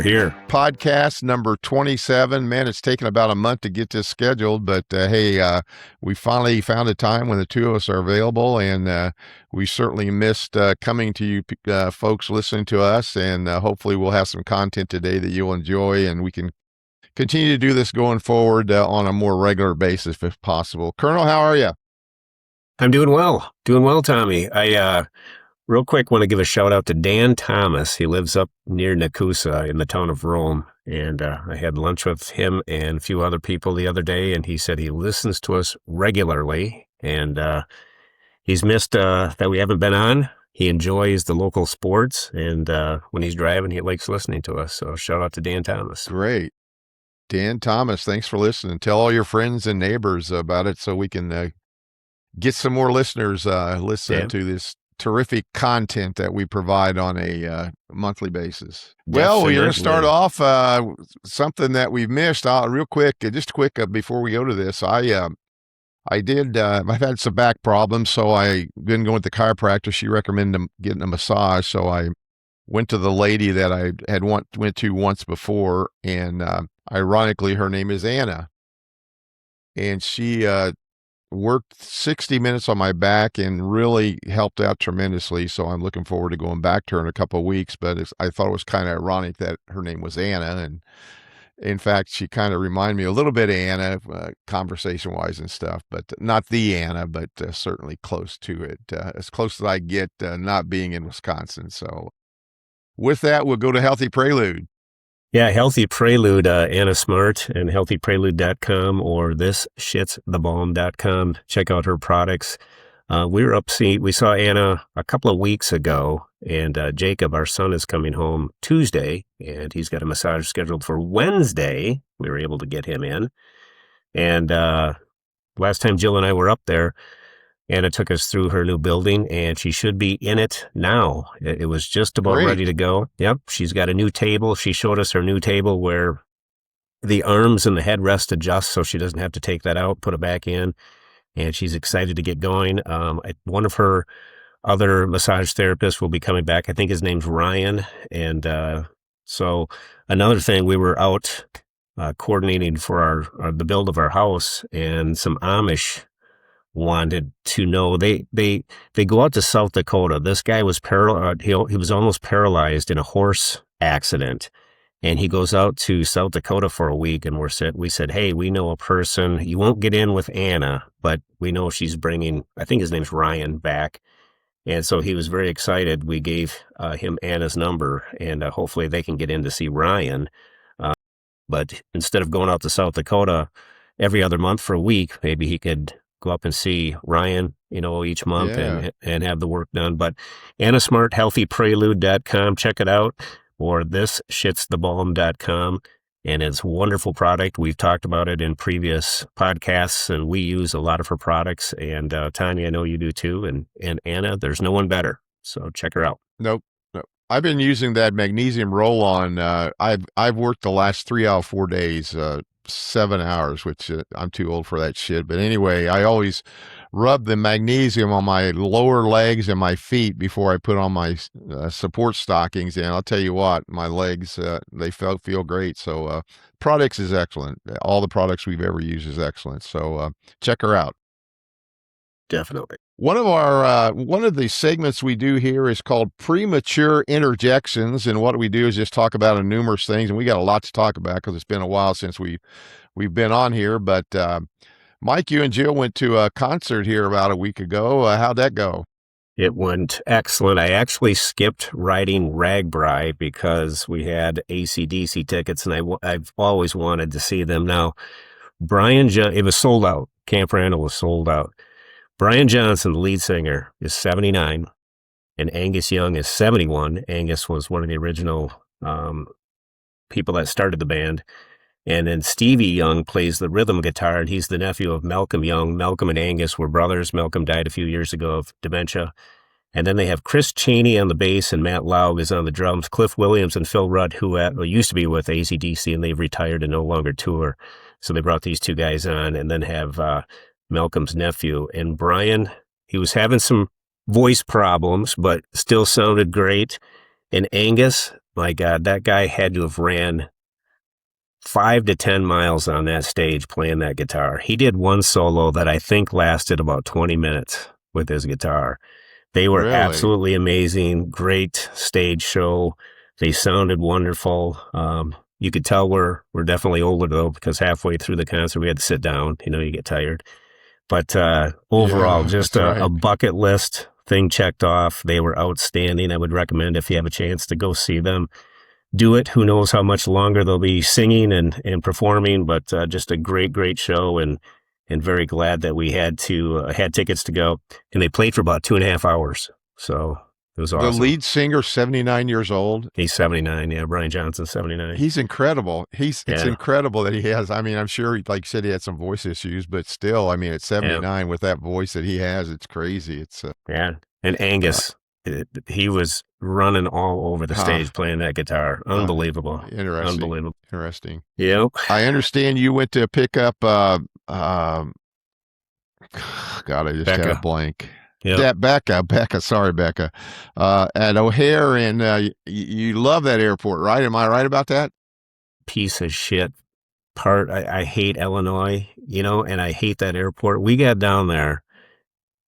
Here. Podcast number 27. Man, it's taken about a month to get this scheduled, but we finally found a time when the two of us are available, and we certainly missed coming to you folks listening to us, and hopefully we'll have some content today that you'll enjoy, and we can continue to do this going forward on a more regular basis if possible. Colonel, how are you? I'm doing well, Tommy. I real quick want to give a shout out to Dan Thomas. He lives up near Nakusa in the town of Rome, and I had lunch with him and a few other people the other day, and he said he listens to us regularly, and he's missed that we haven't been on. He enjoys the local sports, and when he's driving, he likes listening to us. So shout out to Dan Thomas. Great. Dan Thomas, thanks for listening. Tell all your friends and neighbors about it so we can get some more listeners listening to this terrific content that we provide on a monthly basis. Well, we're going to start off something that we've missed real quick. Just quick before we go to this, I've had some back problems, so I've been going to the chiropractor. She recommended getting a massage, so I went to the lady that I had went to once before, and ironically, her name is Anna, and she worked 60 minutes on my back and really helped out tremendously. So I'm looking forward to going back to her in a couple of weeks. But I thought it was kind of ironic that her name was Anna. And in fact, she kind of reminded me a little bit of Anna, conversation wise and stuff, but not the Anna, but certainly close to it, as close as I get not being in Wisconsin. So with that, we'll go to Healthy Prelude. Yeah, Healthy Prelude, Anna Smart, and healthyprelude.com or thisshitsthebalm.com. Check out her products. We saw Anna a couple of weeks ago, and Jacob, our son, is coming home Tuesday, and he's got a massage scheduled for Wednesday. We were able to get him in. And last time Jill and I were up there, Anna took us through her new building, and she should be in it now. It was just about ready to go. Yep, she's got a new table. She showed us her new table where the arms and the headrest adjust so she doesn't have to take that out, put it back in, and she's excited to get going. One of her other massage therapists will be coming back. I think his name's Ryan. And so another thing, we were out coordinating for the build of our house, and some Amish wanted to know. They go out to South Dakota. This guy was he was almost paralyzed in a horse accident, and he goes out to South Dakota for a week. And we said, hey, we know a person. You won't get in with Anna, but we know she's bringing, I think his name's Ryan, back. And so he was very excited. We gave him Anna's number, and hopefully they can get in to see Ryan. But instead of going out to South Dakota every other month for a week, maybe he could go up and see Ryan, each month and have the work done. But Anna Smart, healthyprelude.com, check it out, or thisshitsthebalm.com. And it's a wonderful product. We've talked about it in previous podcasts, and we use a lot of her products. And Tanya, I know you do too. And Anna, there's no one better. So check her out. Nope. I've been using that magnesium roll-on. I've worked the last 3 out of 4 days, 7 hours, which I'm too old for that shit. But anyway, I always rub the magnesium on my lower legs and my feet before I put on my support stockings. And I'll tell you what, my legs, they feel great. So products is excellent. All the products we've ever used is excellent. So check her out. Definitely. One of the segments we do here is called Premature Interjections, and what we do is just talk about numerous things, and we got a lot to talk about because it's been a while since we've been on here. But Mike, you and Jill went to a concert here about a week ago. How'd that go? It went excellent. I actually skipped riding Ragbri because we had AC/DC tickets, and I've always wanted to see them. Now, it was sold out. Camp Randall was sold out. Brian Johnson, the lead singer, is 79, and Angus Young is 71. Angus was one of the original people that started the band. And then Stevie Young plays the rhythm guitar, and he's the nephew of Malcolm Young. Malcolm and Angus were brothers. Malcolm died a few years ago of dementia. And then they have Chris Chaney on the bass, and Matt Laug is on the drums. Cliff Williams and Phil Rudd, who used to be with AC/DC, and they've retired and no longer tour. So they brought these two guys on, and then have Malcolm's nephew. And Brian, he was having some voice problems, but still sounded great. And Angus, my God, that guy had to have ran 5 to 10 miles on that stage playing that guitar. He did one solo that I think lasted about 20 minutes with his guitar. They were Really? absolutely amazing. Great stage show. They sounded wonderful. You could tell we're definitely older though, because halfway through the concert we had to sit down. You get tired. But overall, Yeah, just that's a right. bucket list thing checked off. They were outstanding. I would recommend if you have a chance to go see them, do it. Who knows how much longer they'll be singing and performing, but just a great, great show, and very glad that we had tickets to go, and they played for about 2.5 hours. So it was The awesome. lead singer, 79 years old. He's 79. Yeah, Brian Johnson's 79. He's incredible. It's Yeah, incredible that he has. I mean, I'm sure, like you said, he had some voice issues, but still, I mean, at yeah, 79 with that voice that he has, it's crazy. It's yeah. And uh, Angus, he was running all over the huh, stage playing that guitar. huh, Unbelievable. interesting, Unbelievable. interesting. Yep. I understand you went to pick up. Um, God, I just had a Becca. blank. Yep. That Becca. Sorry, Becca. At O'Hare, and you love that airport, right? Am I right about that? Piece of shit part. I hate Illinois, and I hate that airport. We got down there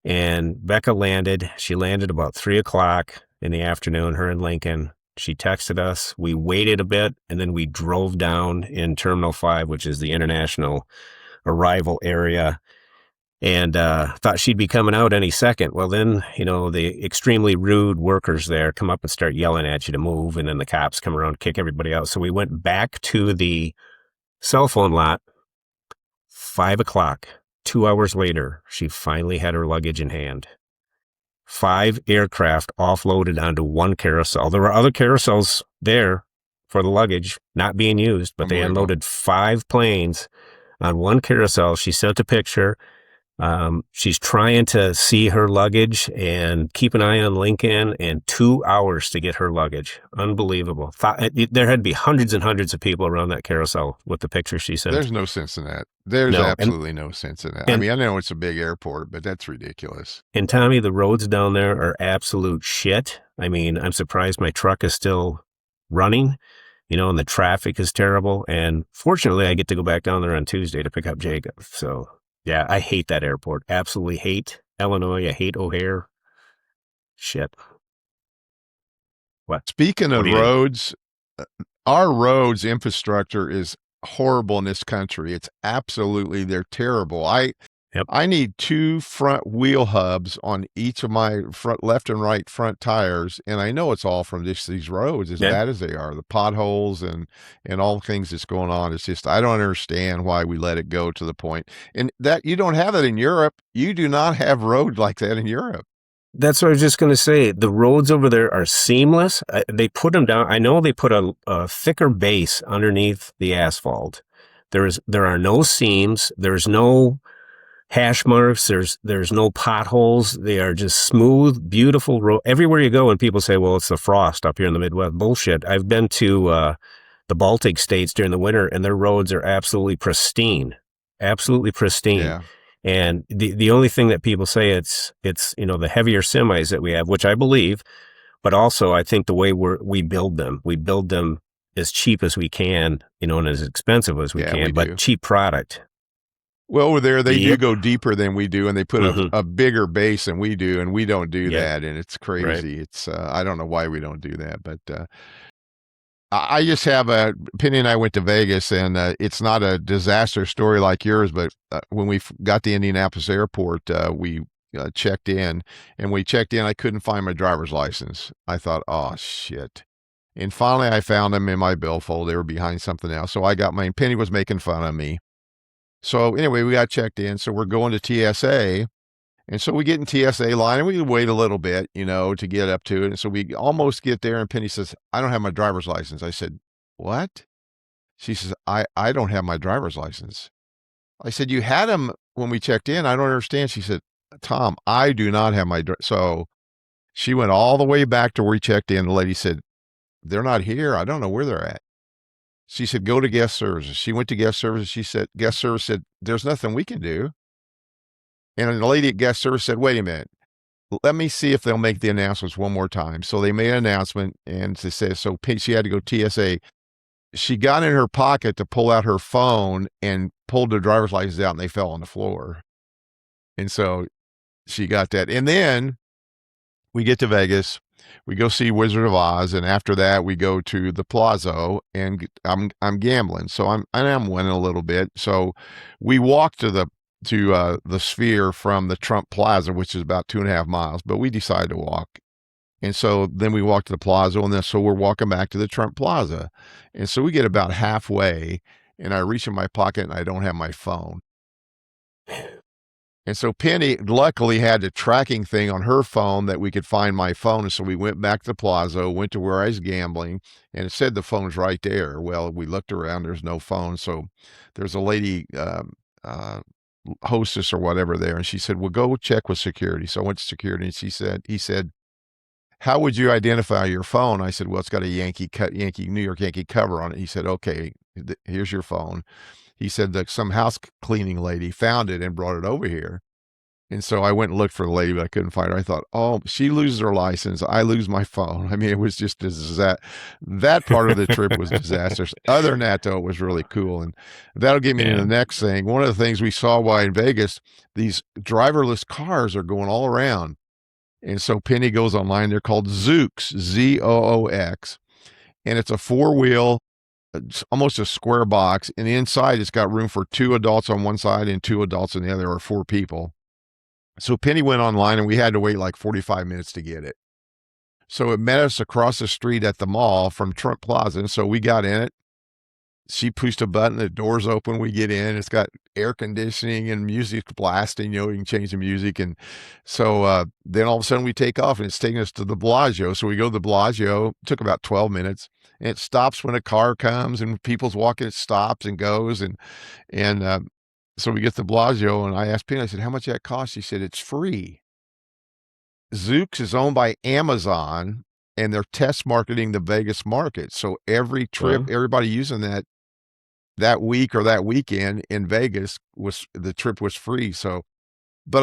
and Becca landed. She landed about 3 o'clock in the afternoon, her in Lincoln. She texted us. We waited a bit and then we drove down in Terminal 5, which is the international arrival area, and thought she'd be coming out any second. Well, then, the extremely rude workers there come up and start yelling at you to move, and then the cops come around and kick everybody out. So we went back to the cell phone lot. 5 o'clock. 2 hours later, she finally had her luggage in hand. 5 aircraft offloaded onto one carousel. There were other carousels there for the luggage not being used, but they Unbelievable. unloaded 5 planes on one carousel. She sent a picture. She's trying to see her luggage and keep an eye on Lincoln, and 2 hours to get her luggage. Unbelievable. There had to be hundreds and hundreds of people around that carousel with the picture she sent. There's no sense in that. There's No, and absolutely no sense in that. I and mean, I know it's a big airport, but that's ridiculous. and Tommy, the roads down there are absolute shit. I mean, I'm surprised my truck is still running, and the traffic is terrible. And fortunately, I get to go back down there on Tuesday to pick up Jacob. So, yeah, I hate that airport. Absolutely hate Illinois. I hate O'Hare. Shit. What? Speaking What of do you think? roads, uh, our roads infrastructure is horrible in this country. It's absolutely they're terrible. Yep. I need 2 front wheel hubs on each of my front left and right front tires, and I know it's all from just these roads as Yeah. bad as they are, the potholes and all the things that's going on. It's just I don't understand why we let it go to the point. And that you don't have that in Europe. You do not have roads like that in Europe. That's what I was just going to say. The roads over there are seamless. They put them down. I know they put a thicker base underneath the asphalt. There are no seams. There's no hash marks. There's no potholes. They are just smooth, beautiful road. Everywhere you go, and people say, "Well, it's the frost up here in the Midwest." Bullshit. I've been to the Baltic states during the winter, and their roads are absolutely pristine. Yeah. And the only thing that people say it's the heavier semis that we have, which I believe, but also I think the way we build them as cheap as we can, and as expensive as we Yeah, we can, but do. cheap product. Well, over there, they do Yep. go deeper than we do, and they put Mm-hmm. a bigger base than we do, and we don't do Yep. that, and it's Right. crazy. It's I don't know why we don't do that, but I just have a Penny and I went to Vegas, and it's not a disaster story like yours, but when we got to Indianapolis airport, we checked in, and we checked in. I couldn't find my driver's license. I thought, oh shit. And finally, I found them in my billfold. They were behind something else. So I got mine. Penny was making fun of me. So anyway, we got checked in. So we're going to TSA. And so we get in TSA line and we wait a little bit, to get up to it. And so we almost get there. And Penny says, I don't have my driver's license. I said, what? She says, I don't have my driver's license. I said, you had them when we checked in. I don't understand. She said, Tom, I do not have my, so she went all the way back to where we checked in. The lady said, they're not here. I don't know where they're at. She said, go to guest services. She went to guest services. She said, guest service said, there's nothing we can do. And the lady at guest service said, wait a minute. let me see if they'll make the announcements one more time. So they made an announcement and they said, so she had to go TSA. She got in her pocket to pull out her phone and pulled her driver's license out and they fell on the floor. And so she got that. And then we get to Vegas. We go see Wizard of Oz, and after that, we go to the Plaza, and I'm gambling, so I'm winning a little bit. So we walk to the Sphere from the Trump Plaza, which is about 2.5 miles, but we decided to walk. And so then we walk to the Plaza, and then so we're walking back to the Trump Plaza, and so we get about halfway, and I reach in my pocket, and I don't have my phone. And so Penny luckily had a tracking thing on her phone that we could find my phone. And so we went back to the Plaza, went to where I was gambling, and it said the phone's right there. Well, we looked around, there's no phone. So there's a lady, hostess or whatever there, and she said, well, go check with security. So I went to security, and he said, how would you identify your phone? I said, well, it's got a New York Yankee cover on it. He said, okay, here's your phone. He said that some house cleaning lady found it and brought it over here. And so I went and looked for the lady, but I couldn't find her. I thought, oh, she loses her license. I lose my phone. I mean, it was just that part of the trip was disastrous. Other than that, though, it was really cool. And that'll get me to the next thing. One of the things we saw while in Vegas, these driverless cars are going all around. And so Penny goes online. They're called Zoox, Zoox. And it's a four-wheel, it's almost a square box, and inside it's got room for 2 adults on one side and 2 adults on the other, or 4 people. So Penny went online and we had to wait like 45 minutes to get it. So it met us across the street at the mall from Trump Plaza. So we got in it. She pushed a button, the doors open, we get in. It's got air conditioning and music blasting, you can change the music. And so then all of a sudden we take off and it's taking us to the Bellagio. So we go to the Bellagio, it took about 12 minutes. And it stops when a car comes and people's walking, it stops and goes. And so we get to Bellagio and I asked Penny, I said, how much that cost? She said, it's free. Zoox is owned by Amazon and they're test marketing the Vegas market. So every trip, everybody using that week or that weekend in Vegas the trip was free. So, but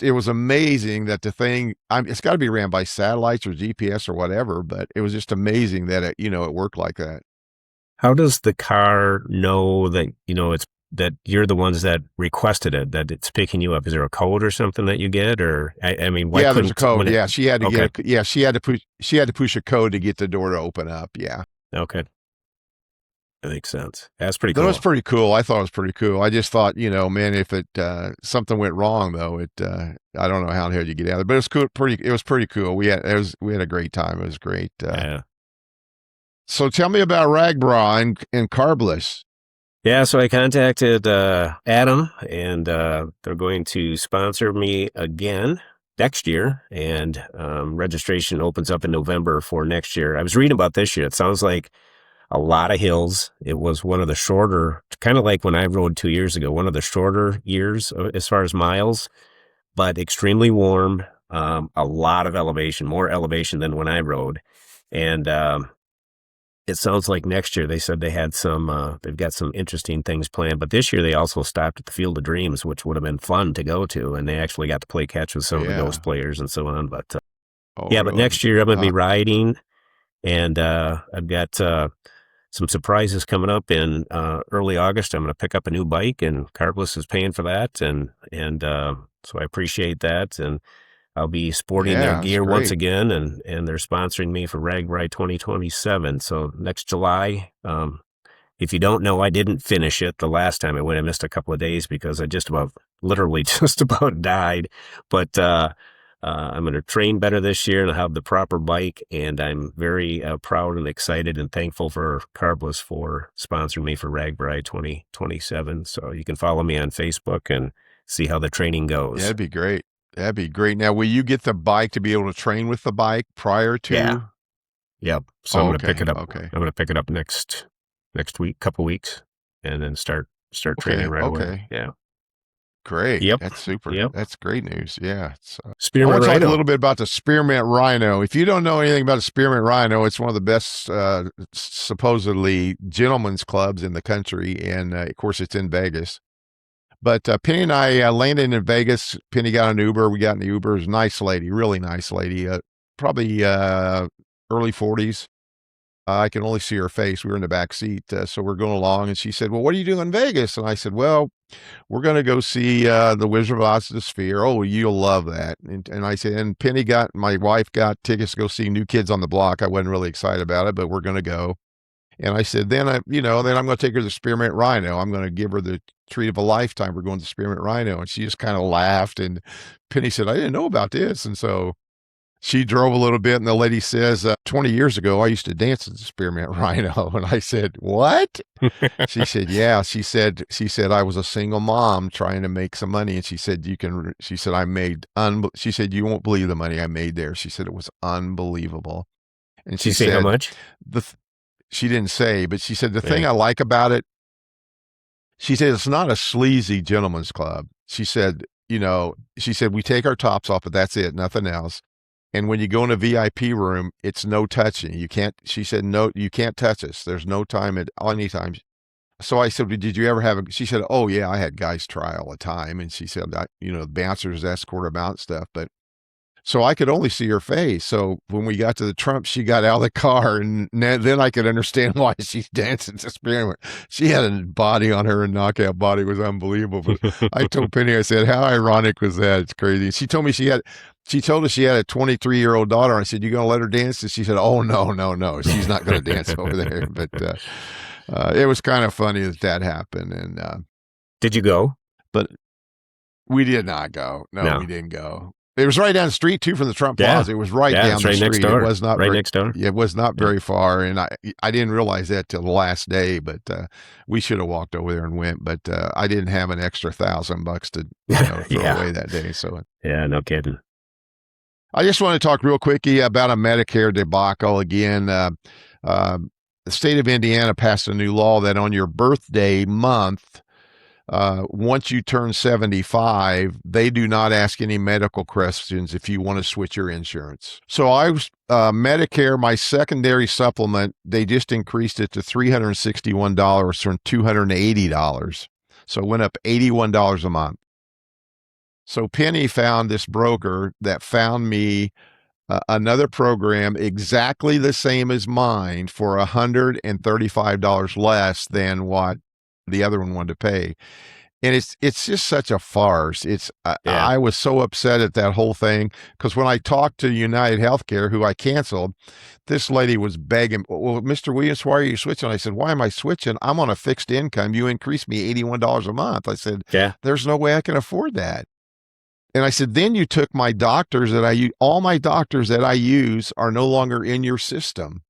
it was amazing that the thing, it's got to be ran by satellites or GPS or whatever, but it was just amazing that it worked like that. How does the car know that, it's that you're the ones that requested it, that it's picking you up? Is there a code or something that you get? Or, I mean, why there's a code. Yeah. She had to she had to push a code to get the door to open up. Yeah. Okay. That makes sense. That's pretty cool. That was pretty cool. I thought it was pretty cool. I just thought, man, if it something went wrong though, I don't know how the hell you get out of it, but it was cool. It was pretty cool. We had a great time. It was great. Yeah. So tell me about Ragbra and Carbless. Yeah, so I contacted Adam, and they're going to sponsor me again next year, and registration opens up in November for next year. I was reading about this year. It sounds like a lot of hills. It was one of the shorter, kind of like when I rode 2 years ago, one of the shorter years as far as miles, but extremely warm, a lot of elevation, more elevation than when I rode. And it sounds like next year they said they had they've got some interesting things planned, but this year they also stopped at the Field of Dreams, which would have been fun to go to. And they actually got to play catch with some of the Ghost players and so on. But really? But next year I'm going to be riding, and I've got some surprises coming up in early August. I'm going to pick up a new bike, and Carbless is paying for that. And so I appreciate that. And I'll be sporting their gear once again, and they're sponsoring me for RAGBRAI 2027. So next July, if you don't know, I didn't finish it the last time I went. I missed a couple of days because I literally just about died. But I'm going to train better this year, and I'll have the proper bike. And I'm very proud and excited and thankful for Carbless for sponsoring me for RAGBRAI 2027. So you can follow me on Facebook and see how the training goes. Yeah, that'd be great. That'd be great. Now, will you get the bike to be able to train with the bike prior to? Yeah. Yep. So I'm going to pick it up. Okay. I'm going to pick it up next week, couple weeks, and then start training right away. Yeah. Great. Yep. That's super. Yep. That's great news. Yeah. Spearmint I want to Rhino. talk a little bit about the Spearmint Rhino. If you don't know anything about the Spearmint Rhino, it's one of the best, supposedly gentlemen's clubs in the country. And of course, it's in Vegas. But Penny and I landed in Vegas. Penny got an Uber. We got in the Uber. It was a nice lady, really nice lady, probably early 40s. I can only see her face. We were in the back seat. So we're going along. And she said, well, what are you doing in Vegas? And I said, well, we're going to go see the Wizard of Oz, the Sphere. Oh, you'll love that. And I said, and my wife got tickets to go see New Kids on the Block. I wasn't really excited about it, but we're going to go. And I said, then I'm going to take her to Spearmint Rhino. I'm going to give her the treat of a lifetime. We're going to Spearmint Rhino. And she just kind of laughed. And Penny said, I didn't know about this. And so she drove a little bit, and the lady says, 20 years ago, I used to dance at the Spearmint Rhino. And I said, what? She said, yeah. She said, I was a single mom trying to make some money. And she said, she said, you won't believe the money I made there. She said, it was unbelievable. And She say how much? She didn't say, but she said, the thing I like about it, she said, it's not a sleazy gentleman's club. She said, we take our tops off, but that's it, nothing else. And when you go in a VIP room, it's no touching. She said, no, you can't touch us. There's no time at any time. So I said, did you ever she said, oh yeah, I had guys try all the time. And she said, the bouncers escort them out and stuff, but so I could only see her face. So when we got to the Trump, she got out of the car, and then I could understand why she's dancing to Spearmint. She had a body on her, and knockout body was unbelievable. But I told Penny, I said, how ironic was that? It's crazy. She told me she told us she had a 23-year-old daughter. I said, you going to let her dance? And she said, oh, no. She's not going to dance over there. But it was kind of funny that happened. And did you go? But we did not go. No, we didn't go. It was right down the street too from the Trump Plaza. It was right down the street. Next door. It was not next door. It was not very far, and I didn't realize that till the last day. But we should have walked over there and went. But I didn't have an extra $1,000 to throw away that day. So yeah, no kidding. I just want to talk real quickly about a Medicare debacle again. The state of Indiana passed a new law that on your birthday month, once you turn 75, they do not ask any medical questions if you want to switch your insurance. So I was Medicare, my secondary supplement, they just increased it to $361 from $280. So it went up $81 a month. So Penny found this broker that found me another program exactly the same as mine for $135 less than what the other one wanted to pay. And it's just such a farce. I was so upset at that whole thing because when I talked to United Healthcare, who I canceled, this lady was begging, well, Mr. Williams, why are you switching? I said, why am I switching? I'm on a fixed income. You increased me $81 a month. I said, there's no way I can afford that. And I said, then you took my doctors that I use. All my doctors that I use are no longer in your system.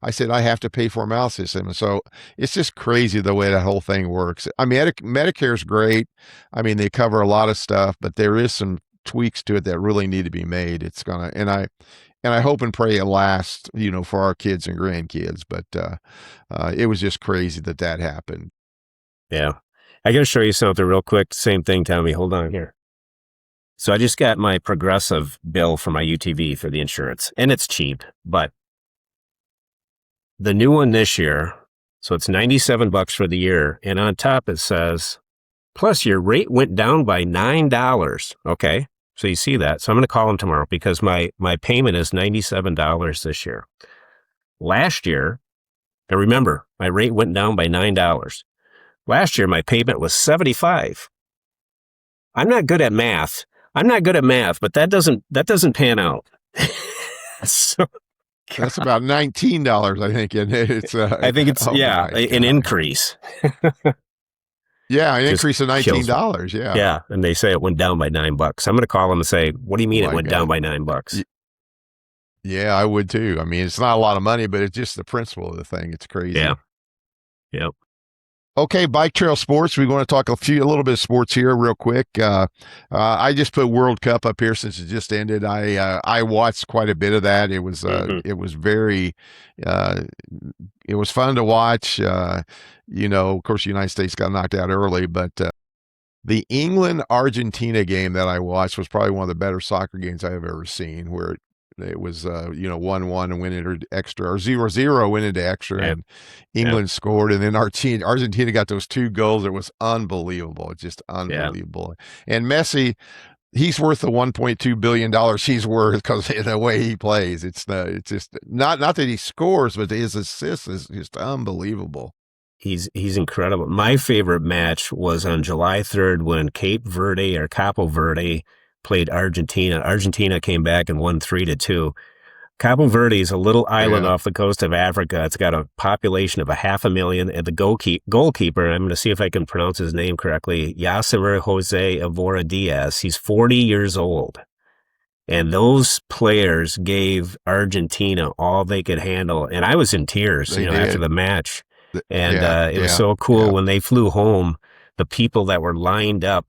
I said, I have to pay for them out of the system. And so it's just crazy the way that whole thing works. I mean, Medicare is great. I mean, they cover a lot of stuff, but there is some tweaks to it that really need to be made. It's gonna, and I hope and pray it lasts, for our kids and grandkids. But it was just crazy that happened. Yeah. I got to show you something real quick. Same thing, Tommy. Hold on here. So I just got my Progressive bill for my UTV for the insurance, and it's cheap, but the new one this year, so it's $97 for the year, and on top it says, plus your rate went down by $9. Okay, so you see that. So I'm going to call them tomorrow because my payment is $97 this year. Last year, and remember, my rate went down by $9. Last year, my payment was $75. I'm not good at math, but that doesn't pan out. So that's about $19, I think. And it's I think it's an increase. Yeah, an increase of $19. Yeah. Yeah. And they say it went down by $9. I'm going to call them and say, what do you mean it went down by $9? Yeah, I would too. I mean, it's not a lot of money, but it's just the principle of the thing. It's crazy. Yeah. Yep. Okay, Bike Trail Sports. We want to talk a little bit of sports here real quick. I just put World Cup up here since it just ended. I watched quite a bit of that. It was it was very it was fun to watch. Of course, the United States got knocked out early, but the England-Argentina game that I watched was probably one of the better soccer games I've ever seen, where it was 1-1 and went into extra, or 0-0 went into extra, Yep. and Yep. England scored, and then Argentina got those 2 goals. It was unbelievable. It's just Yeah. unbelievable. And Messi, he's worth the $1.2 billion he's worth because of the way he plays. It's just not that he scores, but his assists is just unbelievable. He's incredible. My favorite match was on July 3rd when Capo Verde played Argentina. Argentina came back and won 3-2. Cabo Verde is a little island Yeah, off the coast of Africa. It's got a population of 500,000, and the goalkeeper, I'm going to see if I can pronounce his name correctly, Yasimir Jose Evora Diaz. He's 40 years old. And those players gave Argentina all they could handle. And I was in tears, they after did. the match. And Yeah, it was yeah, so cool yeah, when they flew home, the people that were lined up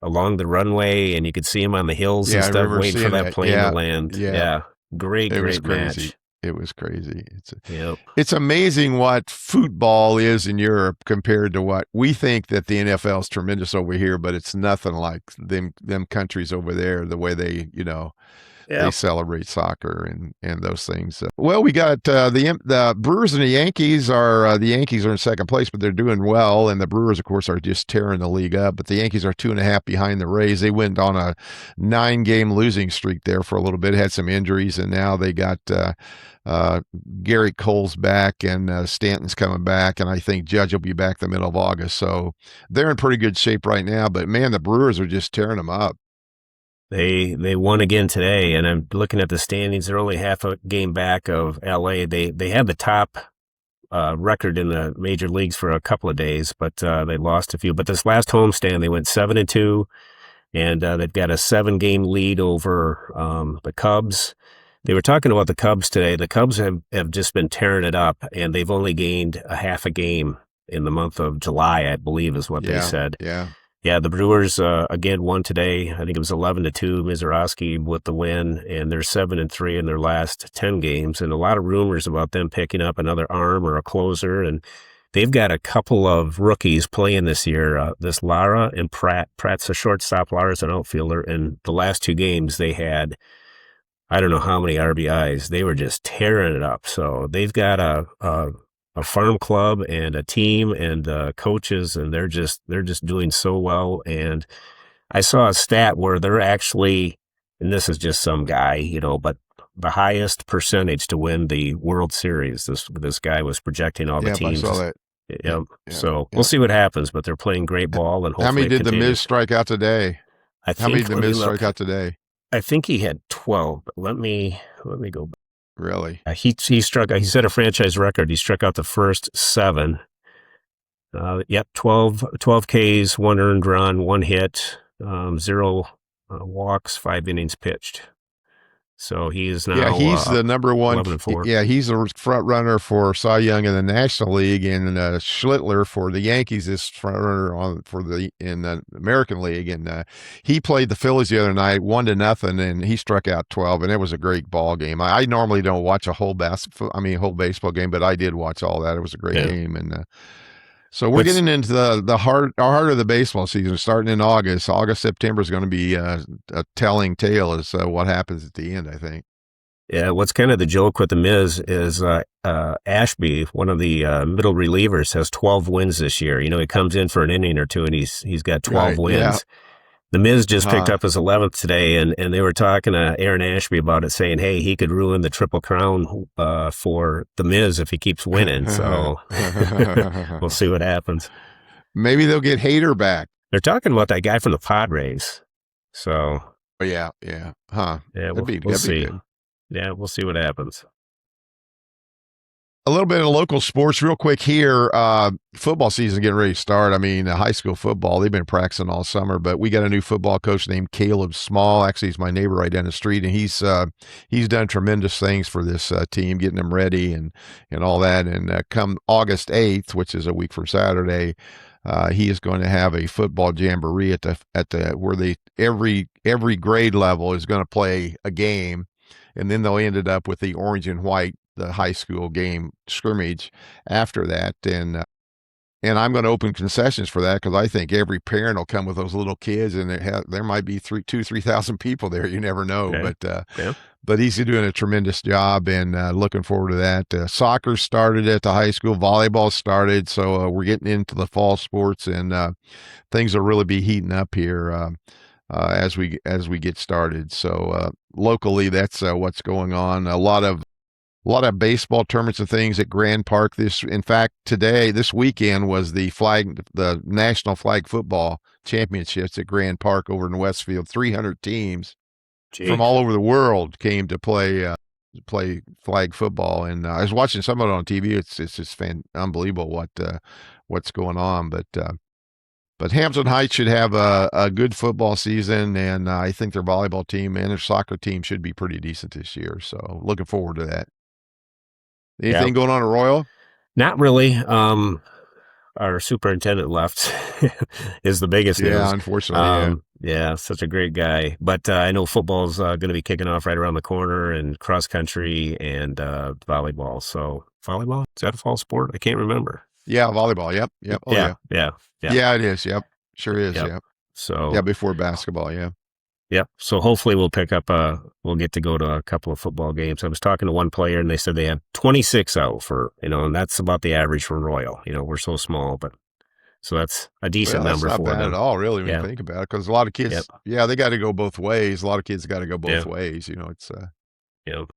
along the runway, and you could see them on the hills and yeah. I stuff remember waiting for seeing that that. plane to Yeah, land. yeah. Yeah. Great, It was great crazy. match. It was crazy. Yep. It's amazing what football is in Europe compared to what we think that the NFL is tremendous over here, but it's nothing like them countries over there. The way they Yep. celebrate soccer and those things. Well, we got the Brewers and the Yankees are in second place, but they're doing well, and the Brewers, of course, are just tearing the league up. But the Yankees are 2.5 behind the Rays. They went on a 9-game losing streak there for a little bit, had some injuries, and now they got Gary Cole's back, and Stanton's coming back, and I think Judge will be back the middle of August. So they're in pretty good shape right now. But man, the Brewers are just tearing them up. They won again today, and I'm looking at the standings. They're only half a game back of LA. They had the top record in the major leagues for a couple of days, but they lost a few. But this last homestand, they went 7-2, and they've got a 7-game lead over the Cubs. They were talking about the Cubs today. The Cubs have just been tearing it up, and they've only gained a half a game in the month of July, I believe, is what they Yeah, said. yeah. Yeah, the Brewers again won today. I think it was 11-2. Mizorowski with the win, and they're 7-3 in their last 10 games. And a lot of rumors about them picking up another arm or a closer. And they've got a couple of rookies playing this year. This Lara and Pratt. Pratt's a shortstop. Lara's an outfielder. And the last 2 games they had, I don't know how many RBIs. They were just tearing it up. So they've got a farm club and a team and coaches, and they're just doing so well. And I saw a stat where they're actually, and this is just some guy, but the highest percentage to win the World Series. This guy was projecting all the Yep, I saw teams. that. Yep. Yep, yep, So we'll yep. see what happens, but they're playing great ball, and How hopefully many it did the Miz continues. strike out today? I How many think. did the Let me Miz strike look. out today? I think he had 12. But let me go. Really? He struck. He set a franchise record. He struck out the first 7. Yep, 12 Ks, 1 earned run, 1 hit, 0 walks, 5 innings pitched. So he is Yeah, now he's the number one. 11-4. Yeah, he's the front runner for Cy Young in the National League, and Schlittler for the Yankees is front runner in the American League. And he played the Phillies the other night, 1-0, and he struck out 12, and it was a great ball game. I normally don't watch a whole baseball game, but I did watch all that. It was a great Yeah. game, and so we're What's getting into the heart of the baseball season, starting in August. September is going to be a telling tale as what happens at the end, I think. Yeah, what's kind of the joke with the Miz is Ashby, one of the middle relievers, has 12 wins this year. He comes in for an inning or two, and he's got 12 Right? Yeah. wins. The Miz just picked Huh. up his 11th today, and they were talking to Aaron Ashby about it, saying, hey, he could ruin the Triple Crown for the Miz if he keeps winning. So we'll see what happens. Maybe they'll get Hader back. They're talking about that guy from the Padres. So, Oh, yeah, yeah. Huh. yeah, That'd be see. good. Yeah, we'll see what happens. A little bit of local sports real quick here. Football season getting ready to start. I mean, high school football, they've been practicing all summer, but we got a new football coach named Caleb Small. Actually, he's my neighbor right down the street, and he's done tremendous things for this team, getting them ready and all that. And come August 8th, which is a week from Saturday, he is going to have a football jamboree at the where every grade level is going to play a game, and then they'll end it up with the orange and white, the high school game scrimmage after that. And I'm going to open concessions for that because I think every parent will come with those little kids, and there might be 3,000 people there. You never know. Okay. But Yeah. but he's doing a tremendous job, and looking forward to that. Soccer started at the high school, volleyball started, so we're getting into the fall sports, and things will really be heating up here as we get started. So locally, that's what's going on. A lot of baseball tournaments and things at Grand Park. In fact, this weekend was the National Flag Football Championships at Grand Park over in Westfield. 300 teams from Gee. all over the world came to play flag football, and I was watching some of it on TV. It's just unbelievable what's going on. But Hampton Heights should have a good football season, and I think their volleyball team and their soccer team should be pretty decent this year. So looking forward to that. Yeah. Anything going on at Royal? Not really. Our superintendent left is the biggest Yeah, news. unfortunately, yeah. Yeah, such a great guy. But I know football's going to be kicking off right around the corner, and cross country and volleyball. So volleyball, is that a fall sport? I can't remember. Yeah, volleyball. Yep. Oh, yeah. Yeah. Yeah, it is. Yep. Sure is. Yep. Yep. So Yeah, before basketball. Yeah. Yep. So hopefully we'll pick up we'll get to go to a couple of football games. I was talking to one player and they said they have 26 out for, and that's about the average for Royal. We're so small, but so that's a decent Well, that's number not for bad them. at all, really, when Yeah. you think about it. Because a lot of kids, Yep. yeah, they got to go both ways. A lot of kids got to go both Yeah. ways. It's Yep.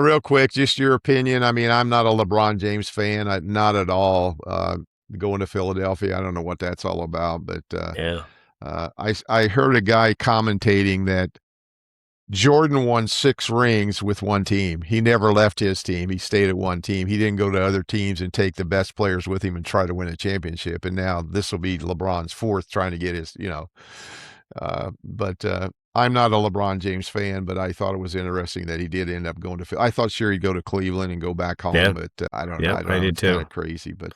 real quick, just your opinion. I mean, I'm not a LeBron James fan. Not at all. Going to Philadelphia, I don't know what that's all about. But Yeah. I heard a guy commentating that Jordan won 6 rings with one team. He never left his team. He stayed at one team. He didn't go to other teams and take the best players with him and try to win a championship. And now this will be LeBron's 4th trying to get his, but I'm not a LeBron James fan, but I thought it was interesting that he did end up going to. I thought sure he'd go to Cleveland and go back home, Yeah. but I don't Yeah, know. I did It's kind too. of crazy, but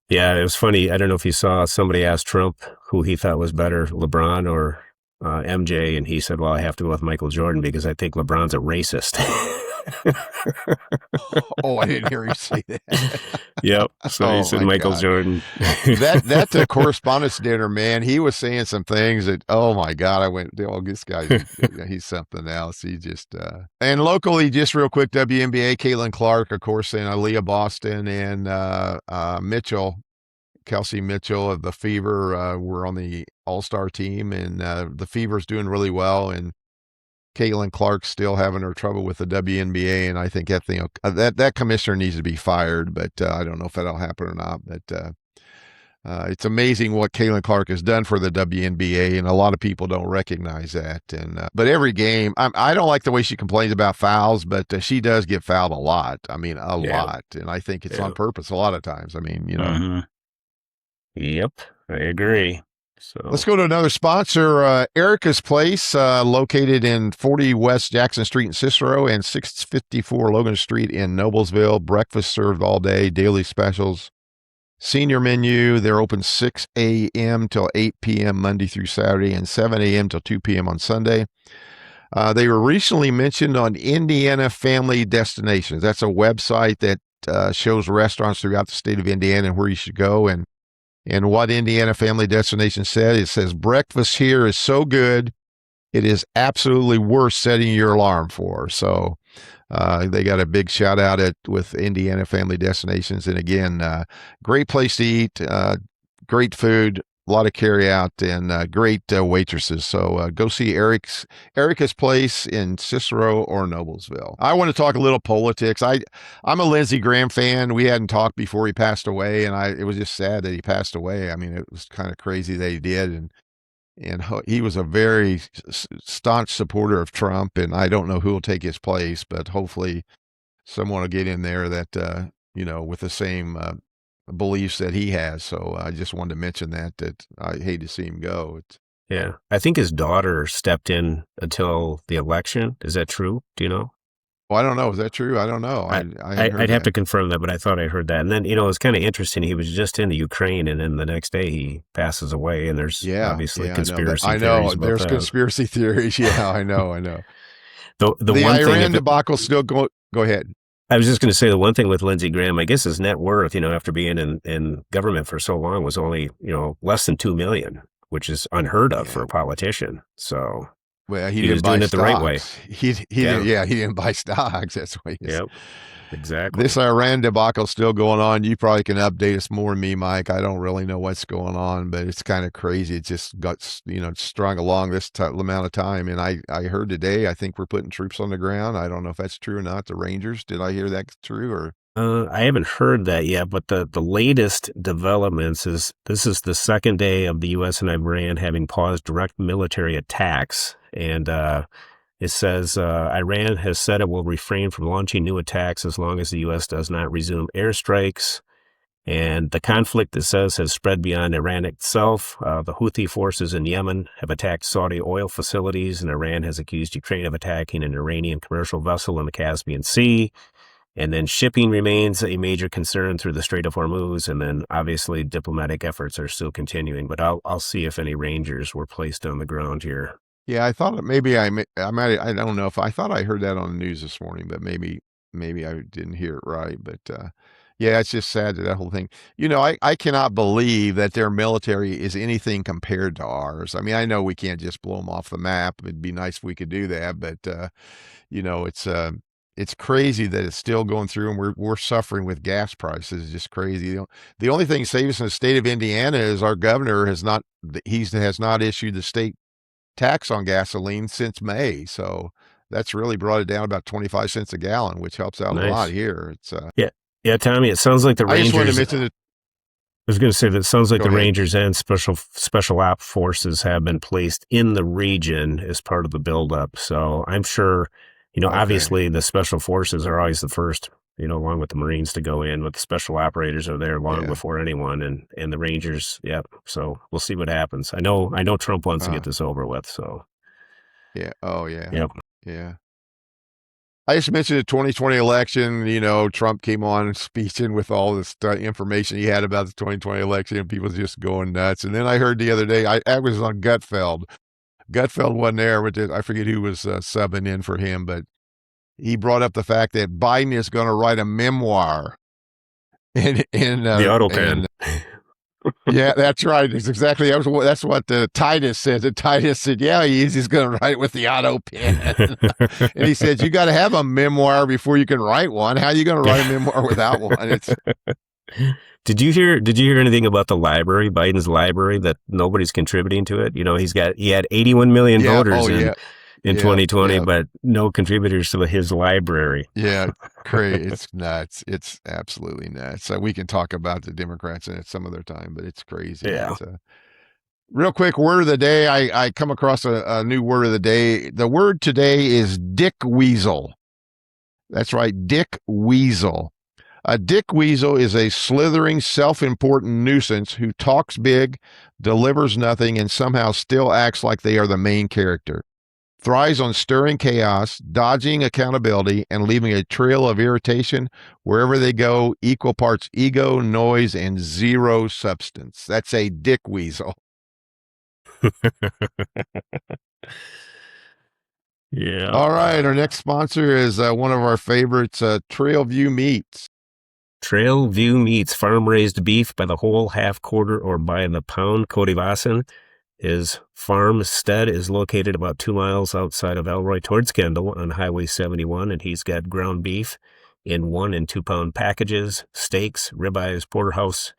Yeah, it was funny. I don't know if you saw somebody asked Trump who he thought was better, LeBron or MJ, and he said, "Well, I have to go with Michael Jordan because I think LeBron's a racist." oh, I didn't hear you say that. Yep. So he Oh, said my Michael God. Jordan. That correspondence dinner, man, he was saying some things that, oh my God, I went, oh, this guy, he's something else. He just, and locally, just real quick, WNBA, Caitlin Clark, of course, and Aaliyah Boston and Kelsey Mitchell of the Fever were on the All-Star team, and the Fever's doing really well, and Caitlin Clark's still having her trouble with the WNBA, and I think that thing that commissioner needs to be fired, but I don't know if that'll happen or not. But it's amazing what Caitlin Clark has done for the WNBA, and a lot of people don't recognize that. And but every game, I don't like the way she complains about fouls, but she does get fouled a lot. I mean, a lot, and I think it's on purpose a lot of times. I mean, Mhm. Yep, I agree. So Let's go to another sponsor, Erica's Place, located in 40 West Jackson Street in Cicero and 654 Logan Street in Noblesville. Breakfast served all day, daily specials, senior menu. They're open 6 a.m. till 8 p.m. Monday through Saturday and 7 a.m. till 2 p.m. on Sunday. They were recently mentioned on Indiana Family Destinations. That's a website that shows restaurants throughout the state of Indiana and where you should go. And what Indiana Family Destination said, it says, breakfast here is so good, it is absolutely worth setting your alarm for. So they got a big shout out with Indiana Family Destinations. And again, great place to eat, great food, a lot of carry out, and great waitresses. So go see Erica's Place in Cicero or Noblesville. I want to talk a little politics. I'm a Lindsey Graham fan. We hadn't talked before he passed away, and it was just sad that he passed away. I mean, it was kind of crazy that he did, and he was a very staunch supporter of Trump, and I don't know who will take his place, but hopefully someone will get in there that with the same beliefs that he has. So I just wanted to mention that I hate to see him go. yeah, I think his daughter stepped in until the election. Is that true? Do you know? Well, I don't know. Is that true? I don't know. I'd have to confirm that, but I thought I heard that. And then, it was kind of interesting. He was just in the Ukraine, and then the next day he passes away. And there's obviously conspiracy I know. theories about There's that. conspiracy theories. Yeah, I know. The one Iran thing, debacle still go ahead. I was just going to say the one thing with Lindsey Graham, I guess his net worth, after being in government for so long was only, less than $2 million, which is unheard of for a politician. So Well, he He didn't was buy doing it the right way. stocks. He didn't. Yeah. Yeah, he didn't buy stocks. That's what he is. Yep. Exactly. This Iran debacle still going on. You probably can update us more than me, Mike. I don't really know what's going on, but it's kind of crazy. It just got strung along this amount of time. And I heard today, I think we're putting troops on the ground. I don't know if that's true or not. The Rangers, did I hear that true or? I haven't heard that yet, but the latest developments is this is the second day of the U.S. and Iran having paused direct military attacks. And it says Iran has said it will refrain from launching new attacks as long as the U.S. does not resume airstrikes. And the conflict, it says, has spread beyond Iran itself. The Houthi forces in Yemen have attacked Saudi oil facilities, and Iran has accused Ukraine of attacking an Iranian commercial vessel in the Caspian Sea. And then shipping remains a major concern through the Strait of Hormuz. And then obviously diplomatic efforts are still continuing. But I'll see if any Rangers were placed on the ground here. Yeah, I thought maybe I might. I don't know if I thought I heard that on the news this morning, but maybe I didn't hear it right. But yeah, it's just sad that whole thing. I cannot believe that their military is anything compared to ours. I mean, I know we can't just blow them off the map. It'd be nice if we could do that, but it's crazy that it's still going through, and we're suffering with gas prices. It's just crazy. The only thing saving us in the state of Indiana is our governor has not issued the state tax on gasoline since May. So that's really brought it down about 25 cents a gallon, which helps out a lot Nice. here. It's Yeah. Yeah, Tommy, it sounds like the I just wanted to Rangers. mention it. I was going to say that it sounds like Go the ahead. Rangers and special op forces have been placed in the region as part of the buildup. So I'm sure, Okay. obviously the special forces are always the first, along with the Marines to go in, but the special operators are there long Yeah. before anyone, and the Rangers. Yep. So we'll see what happens. I know Trump wants to get this over with. So Yeah. Oh yeah. yep. Yeah. I just mentioned the 2020 election. Trump came on speeching with all this information he had about the 2020 election, and people just going nuts. And then I heard the other day, I was on Gutfeld. Gutfeld wasn't there, but I forget who was subbing in for him, but he brought up the fact that Biden is going to write a memoir. The auto pen. Yeah, that's right. It's exactly that's what the Titus said. The Titus said, "Yeah, he's going to write with the auto pen." And he said, "You got to have a memoir before you can write one. How are you going to write a memoir without one?" It's Did you hear anything about the library, Biden's library, that nobody's contributing to it? He had 81 million yeah, voters oh yeah, in yeah, 2020, yeah, but no contributors to his library. yeah. Crazy. It's nuts. It's absolutely nuts. So we can talk about the Democrats at some other time, but it's crazy. Yeah. It's real quick word of the day. I come across a new word of the day. The word today is dick weasel. That's right, dick weasel. A dick weasel is a slithering, self-important nuisance who talks big, delivers nothing, and somehow still acts like they are the main character. Thrives on stirring chaos, dodging accountability, and leaving a trail of irritation wherever they go, equal parts ego, noise, and zero substance. That's a dick weasel. Yeah. All right, our next sponsor is one of our favorites, Trailview Meats. Trailview Meats, farm-raised beef by the whole, half, quarter, or by the pound. Cody Vossen. His farmstead is located about 2 miles outside of Elroy towards Kendall on Highway 71, and he's got ground beef in 1 and 2 pound packages, steaks, ribeyes, porterhouse,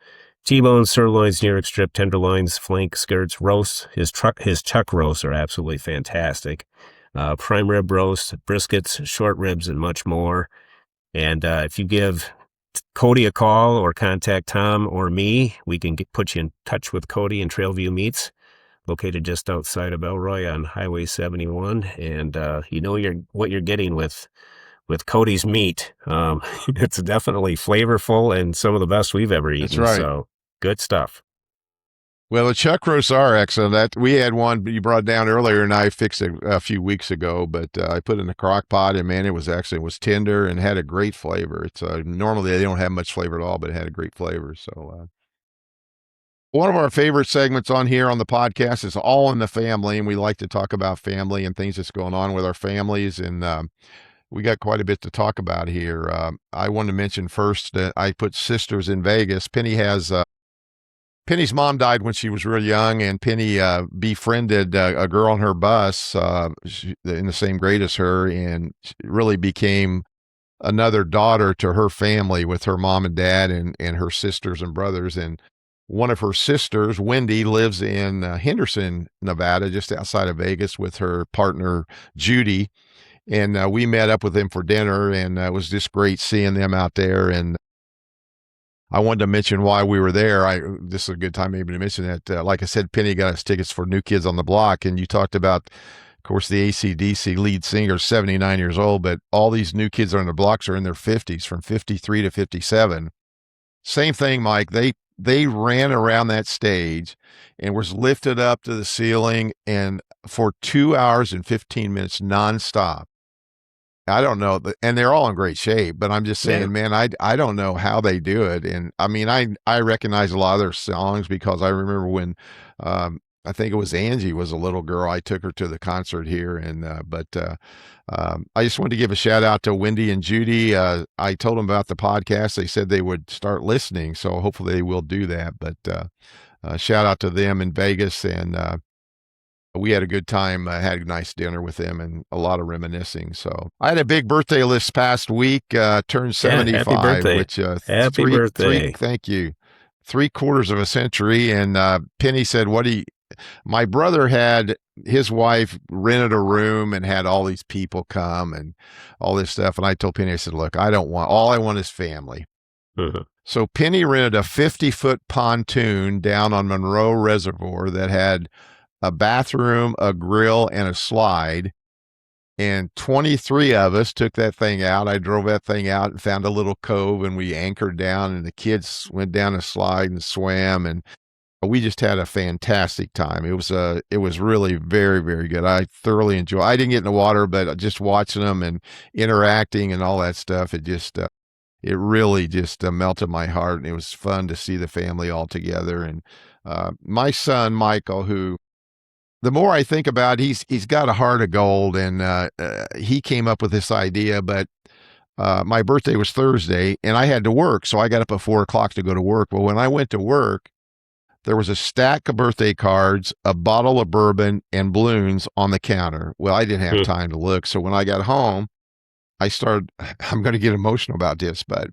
T-bones, sirloins, near strip, tenderloins, flank, skirts, roasts. His chuck roasts are absolutely fantastic. Prime rib roast, briskets, short ribs, and much more. And if you give Cody a call or contact Tom or me, we can put you in touch with Cody and Trailview Meats, located just outside of Elroy on Highway 71. And what you're getting with Cody's meat. It's definitely flavorful and some of the best we've ever eaten. That's right. So good stuff. Well, the chuck roasts are excellent. That we had one you brought down earlier, and I fixed it a few weeks ago. But I put it in the crock pot, and man, it was tender and had a great flavor. It's normally they don't have much flavor at all, but it had a great flavor. So one of our favorite segments on here on the podcast is All in the Family, and we like to talk about family and things that's going on with our families. And we got quite a bit to talk about here. I want to mention first that I put Sisters in Vegas. Penny has Penny's mom died when she was real young, and Penny befriended a girl on her bus in the same grade as her, and really became another daughter to her family with her mom and dad and her sisters and brothers. And one of her sisters, Wendy, lives in Henderson, Nevada, just outside of Vegas, with her partner, Judy. And we met up with them for dinner, and it was just great seeing them out there. And I wanted to mention why we were there. This is a good time maybe to mention that. Like I said, Penny got us tickets for New Kids on the Block, and you talked about, of course, the AC/DC lead singer, 79 years old, but all these new kids on the blocks are in their 50s, from 53 to 57. Same thing, Mike. They ran around that stage and was lifted up to the ceiling and for 2 hours and 15 minutes nonstop. I don't know, and they're all in great shape, but I'm just saying, Yeah. man, I don't know how they do it. And I mean, I recognize a lot of their songs because I remember when I think it was Angie was a little girl. I took her to the concert here, and I just wanted to give a shout out to Wendy and Judy. I told them about the podcast. They said they would start listening, so hopefully they will do that. But shout out to them in Vegas, and we had a good time, had a nice dinner with them and a lot of reminiscing. So I had a big birthday list past week, turned Yeah. Happy 75, birthday. which Happy birthday. thank you, 3/4 of a century. And Penny said, my brother had his wife rented a room and had all these people come and all this stuff. And I told Penny, I said, look, all I want is family. Mhm. So Penny rented a 50-foot pontoon down on Monroe Reservoir that had a bathroom, a grill, and a slide. And 23 of us took that thing out. I drove that thing out and found a little cove, and we anchored down, and the kids went down a slide and swam, and we just had a fantastic time. It was really very, very good. I thoroughly enjoyed. I didn't get in the water, but just watching them and interacting and all that stuff, it really just melted my heart, and it was fun to see the family all together. And my son Michael, who, the more I think about it, he's got a heart of gold, and he came up with this idea. But my birthday was Thursday, and I had to work, so I got up at 4 o'clock to go to work. Well, when I went to work, there was a stack of birthday cards, a bottle of bourbon, and balloons on the counter. Well, I didn't have Hmm. time to look, so when I got home, I started. I'm going to get emotional about this, but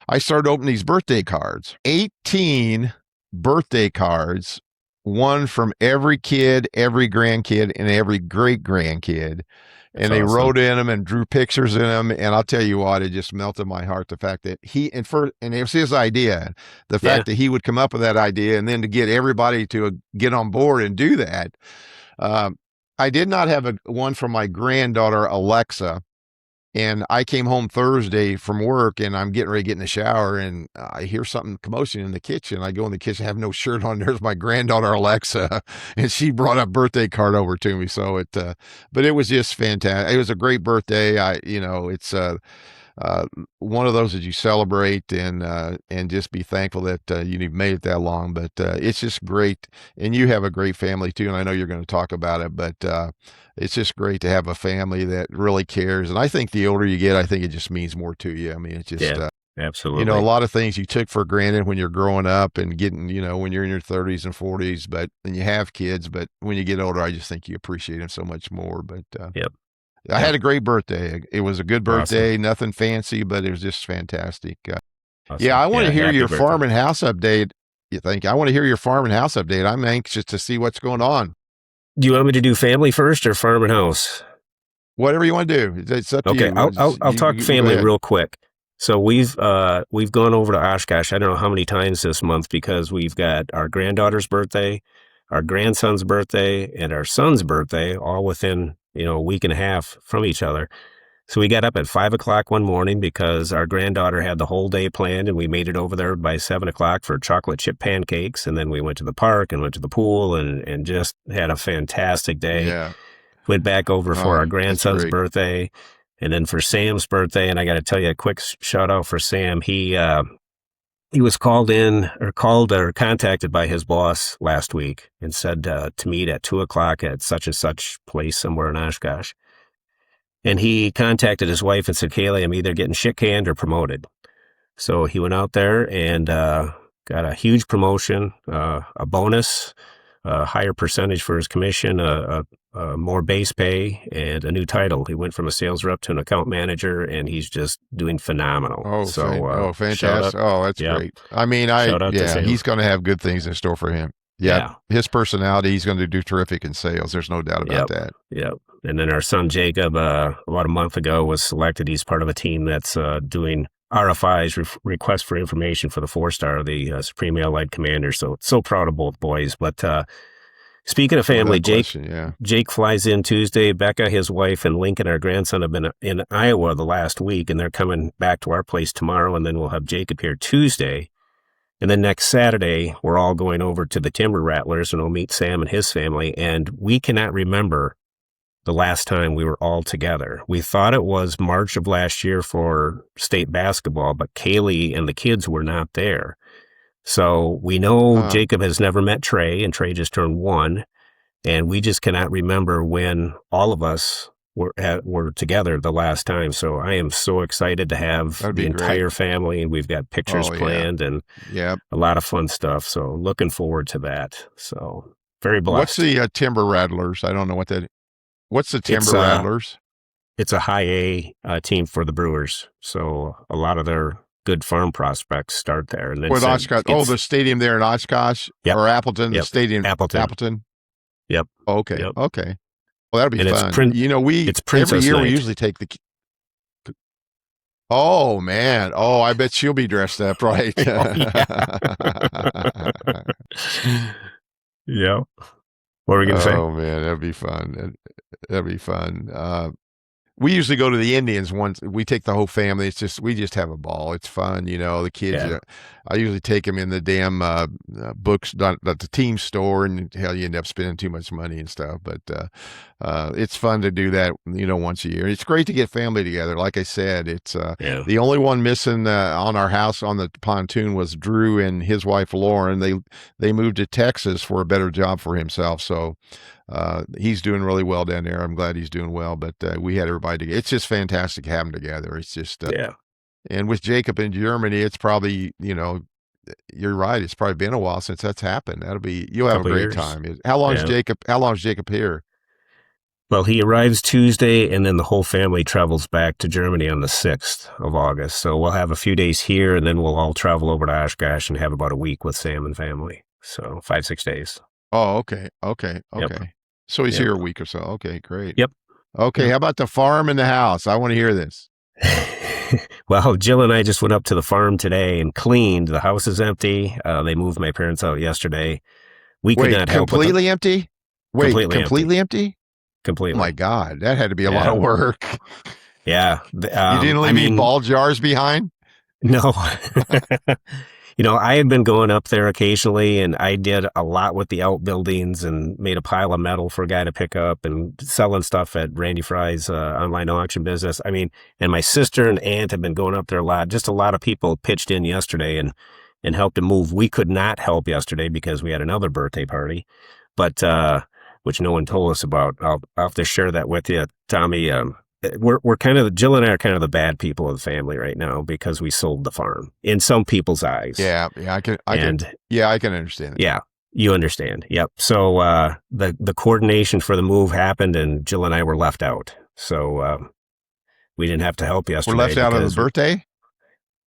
I started opening these birthday cards. 18 birthday cards, one from every kid, every grandkid, and every great grandkid. That's And they awesome. wrote in them and drew pictures in them. And I'll tell you what, it just melted my heart. The fact that and it was his idea, the Yeah. fact that he would come up with that idea and then to get everybody to get on board and do that. Um, I did not have one from my granddaughter, Alexa. And I came home Thursday from work, and I'm getting ready to get in the shower, and I hear something commotion in the kitchen. I go in the kitchen, have no shirt on. There's my granddaughter Alexa, and she brought a birthday card over to me. So but it was just fantastic. It was a great birthday. It's uh, one of those that you celebrate and just be thankful that you've made it that long. But it's just great, and you have a great family too. And I know you're going to talk about it, but it's just great to have a family that really cares. And I think the older you get, I think it just means more to you. I mean, it's just Yeah. a Absolutely. lot of things you took for granted when you're growing up and getting, when you're in your 30s and 40s, but then you have kids. But when you get older, I just think you appreciate them so much more. But Yep. I Yep. had a great birthday. It was a good Awesome. birthday, nothing fancy, but it was just fantastic. Yeah, Awesome. I want Yeah. to hear Happy your birthday. farm and house update. You think? I want to hear your farm and house update. I'm anxious to see what's going on. Do you want me to do family first or farm and house? Whatever you want to do, it's up to Okay, you. I'll talk You go family ahead. real quick. So we've gone over to Oshkosh. I don't know how many times this month because we've got our granddaughter's birthday, our grandson's birthday, and our son's birthday all within a week and a half from each other. So we got up at 5 o'clock one morning because our granddaughter had the whole day planned, and we made it over there by 7 o'clock for chocolate chip pancakes, and then we went to the park and went to the pool and just had a fantastic day. Yeah. Went back over for Oh, our that's grandson's great. birthday, and then for Sam's birthday. And I got to tell you a quick shout out for Sam. He was called or contacted by his boss last week and said to meet at 2 o'clock at such and such place somewhere in Oshkosh. And he contacted his wife and said, "Kaylee, I'm either getting shit canned or promoted." So he went out there and got a huge promotion, a bonus, a higher percentage for his commission, more base pay, and a new title. He went from a sales rep to an account manager, and he's just doing phenomenal. Oh, So, shout out, fantastic. Oh, that's yep, great. I mean, shout out to yeah, Sam. he's going to have good things in store for him. Yeah, Yeah, his personality, he's going to do terrific in sales. There's no doubt about yep, that. yep. And then our son Jacob, about a month ago, was selected. He's part of a team that's doing RFIs, requests for information for the 4-star, the Supreme Allied Commander. So proud of both boys. But speaking of family, Without question, yeah. Jake flies in Tuesday. Becca, his wife, and Lincoln, our grandson, have been in Iowa the last week, and they're coming back to our place tomorrow. And then we'll have Jacob here Tuesday. And then next Saturday, we're all going over to the Timber Rattlers, and we'll meet Sam and his family. And we cannot remember the last time we were all together. We thought it was March of last year for state basketball, but Kaylee and the kids were not there. So we know Huh. Jacob has never met Trey, and Trey just turned 1, and we just cannot remember when all of us were together the last time. So I am so excited to have That'd the be great. entire family, and we've got pictures Oh, yeah. planned and Yeah. a lot of fun stuff. So looking forward to that. So very What's blessed. the Timber Rattlers? I don't know what that. What's the Timber It's Rattlers? it's a high A team for the Brewers. So a lot of their good farm prospects start there. And then With Oshkosh. Oh, the stadium there in Oshkosh Yep. or Appleton. The Yep. stadium Appleton. Appleton. Yep. Okay. Yep. Okay. Well, that'll be And fun. it's Every Princess year we Night. usually take the. Oh man! Oh, I bet she'll be dressed up, right? Oh, yeah. What were we going to say? Oh man, that'd be fun. That'd be fun. We usually go to the Indians once. We take the whole family. We just have a ball. It's fun, the kids. Yeah. I usually take them in the damn books at the team store, and hell, you end up spending too much money and stuff. But it's fun to do that, once a year. It's great to get family together. Like I said, it's Yeah. the only one missing on our house on the pontoon was Drew and his wife Lauren. They moved to Texas for a better job for himself. So. He's doing really well down there. I'm glad he's doing well, but we had everybody together. It's just fantastic to have them together. It's just, Yeah. and with Jacob in Germany, it's probably, you're right. It's probably been a while since that's happened. You'll have a Couple great years. time. Yeah. How long is Jacob here? Well, he arrives Tuesday, and then the whole family travels back to Germany on the 6th of August. So we'll have a few days here, and then we'll all travel over to Oshkosh and have about a week with Sam and family. So 5-6 days. Oh, okay. Okay. Yep. Okay. So he's Yep. here a week or so. Okay, great. Yep. Okay. Yep. How about the farm and the house? I want to hear this. Well, Jill and I just went up to the farm today and cleaned. The house is empty. They moved my parents out yesterday. We could Wait, not help completely empty? Wait, Completely completely empty? completely. Oh my God, that had to be a lot of work. Yeah. You didn't leave any ball jars behind? No. I had been going up there occasionally, and I did a lot with the outbuildings and made a pile of metal for a guy to pick up and selling stuff at Randy Fry's online auction business. And my sister and aunt have been going up there a lot. Just a lot of people pitched in yesterday and helped to move. We could not help yesterday because we had another birthday party, but which no one told us about. I'll have to share that with you, Tommy. We're kind of, Jill and I are kind of the bad people of the family right now because we sold the farm in some people's eyes. Yeah, I can understand that. Yeah, you understand. Yep. So the coordination for the move happened, and Jill and I were left out. So we didn't have to help yesterday. We're left out of the birthday?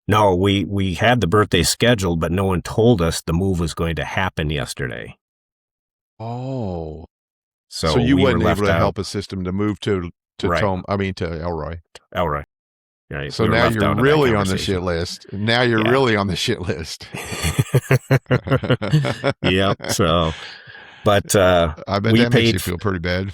No, we had the birthday scheduled, but no one told us the move was going to happen yesterday. Oh. So you we wasn't were able to left help out. a system to move to Right. to Elroy. Elroy. Right. So We were now left you're out of that really on the shit conversation. list. Now you're Yeah. really on the shit list. Yep. So, but I bet we that makes paid you feel pretty bad.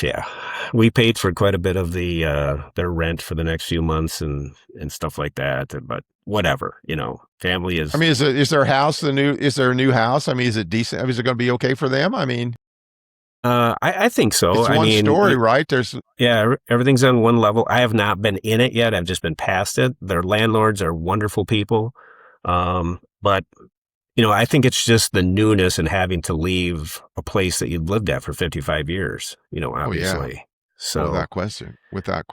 yeah, we paid for quite a bit of their rent for the next few months and stuff like that. But whatever, family is. Is their house is there a new house? Is it decent? Is it going to be okay for them? I think so. It's one story, right? Yeah, everything's on one level. I have not been in it yet. I've just been past it. Their landlords are wonderful people. But I think it's just the newness and having to leave a place that you've lived at for 55 years, obviously. So, Without but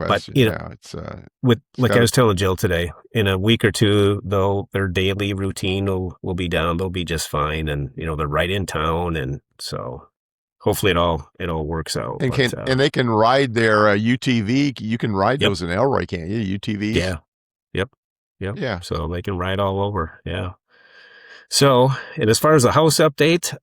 question. you know, Yeah. with It's like got I to, was telling Jill today, in a week or two, though, their daily routine will be down. They'll be just fine, and they're right in town, and so hopefully it all works out. But and they can ride their UTV. You can ride yep, those in Elroy, can't you? UTVs. yeah, yep, yep. Yeah. So they can ride all over. Yeah. So, and as far as the house update,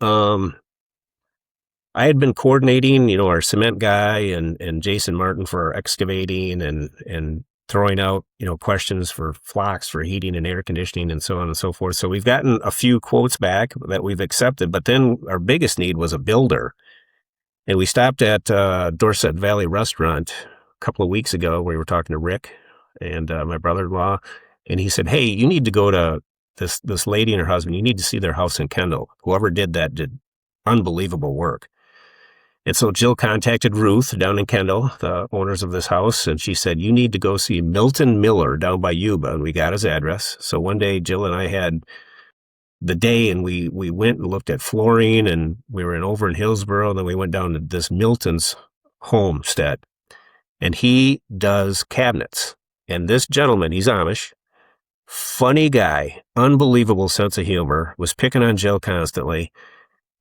I had been coordinating, our cement guy and Jason Martin for our excavating and throwing out, questions for flocks for heating and air conditioning and so on and so forth. So we've gotten a few quotes back that we've accepted, but then our biggest need was a builder. And we stopped at Dorset Valley Restaurant a couple of weeks ago. We were talking to Rick and my brother-in-law, and he said, "Hey, you need to go to this lady and her husband. You need to see their house in Kendall. Whoever did that did unbelievable work." And so Jill contacted Ruth down in Kendall, the owners of this house, and she said, "You need to go see Milton Miller down by Yuba." And we got his address. So one day, Jill and I had the day, and we went and looked at flooring, and we were over in Hillsboro, and then we went down to this Milton's homestead, and he does cabinets. And this gentleman, he's Amish, funny guy, unbelievable sense of humor, was picking on Jill constantly.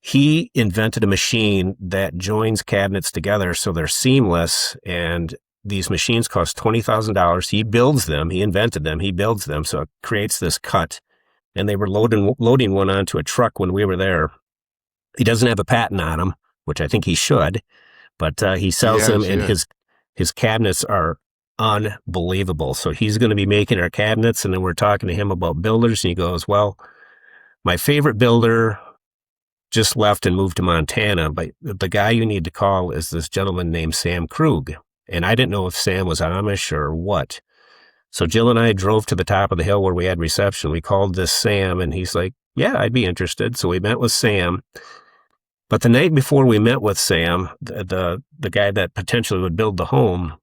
He invented a machine that joins cabinets together so they're seamless, and these machines cost $20,000. He builds them. He invented them. He builds them, so it creates this cut. And they were loading one onto a truck when we were there. He doesn't have a patent on them, which I think he should, but he sells Yeah, he them, and should. his cabinets are unbelievable. So he's going to be making our cabinets, and then we're talking to him about builders, and he goes, "Well, my favorite builder just left and moved to Montana, but the guy you need to call is this gentleman named Sam Krug." And I didn't know if Sam was Amish or what. So Jill and I drove to the top of the hill where we had reception. We called this Sam, and he's like, "Yeah, I'd be interested." So we met with Sam. But the night before we met with Sam, the guy that potentially would build the home,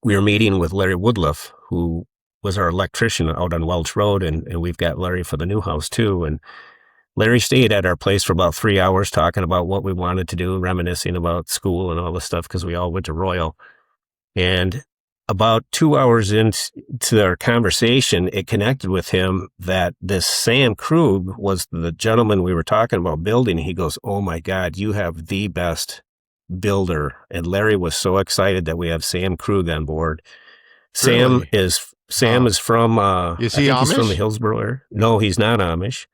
we were meeting with Larry Woodruff, who was our electrician out on Welch Road, and we've got Larry for the new house too. And Larry stayed at our place for about 3 hours talking about what we wanted to do, reminiscing about school and all this stuff because we all went to Royal. And about 2 hours into our conversation, it connected with him that this Sam Krug was the gentleman we were talking about building. He goes, "Oh my God, you have the best builder." And Larry was so excited that we have Sam Krug on board. Sam Really? is Huh. from Is I he think he's from the Amish? Hillsboro area. No, he's not Amish.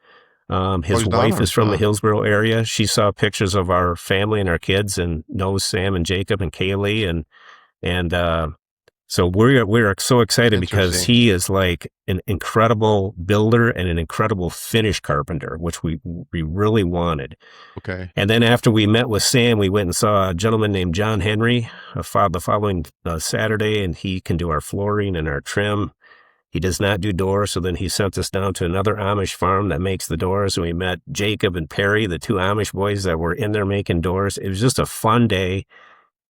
Oh, His he's not wife is Amish, from the huh? Hillsboro area. She saw pictures of our family and our kids and knows Sam and Jacob and Kaylee and so we're so excited because Interesting. he is like an incredible builder and an incredible finish carpenter, which we really wanted. Okay. And then after we met with Sam, we went and saw a gentleman named John Henry the following Saturday, and he can do our flooring and our trim. He does not do doors, so then he sent us down to another Amish farm that makes the doors, and we met Jacob and Perry, the two Amish boys that were in there making doors. It was just a fun day.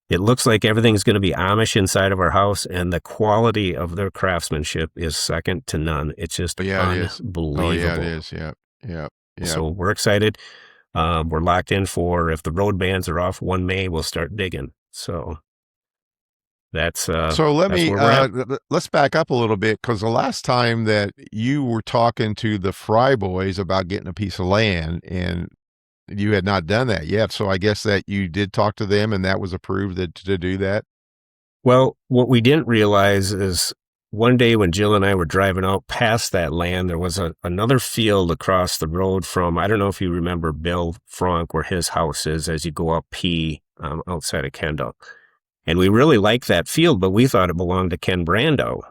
It looks like everything's going to be Amish inside of our house, and the quality of their craftsmanship is second to none. It's just Oh, yeah, it is. Oh, yeah, it unbelievable. is. Yep. Yep. Yep. So we're excited. We're locked in for if the road bans are off 1 May, we'll start digging. So that's So that's where we're at. let's back up a little bit because the last time that you were talking to the Fry boys about getting a piece of land and you had not done that yet. So I guess that you did talk to them and that was approved to do that. Well, what we didn't realize is one day when Jill and I were driving out past that land, there was another field across the road from, I don't know if you remember Bill Frank, where his house is as you go up P outside of Kendall. And we really liked that field, but we thought it belonged to Ken Brando.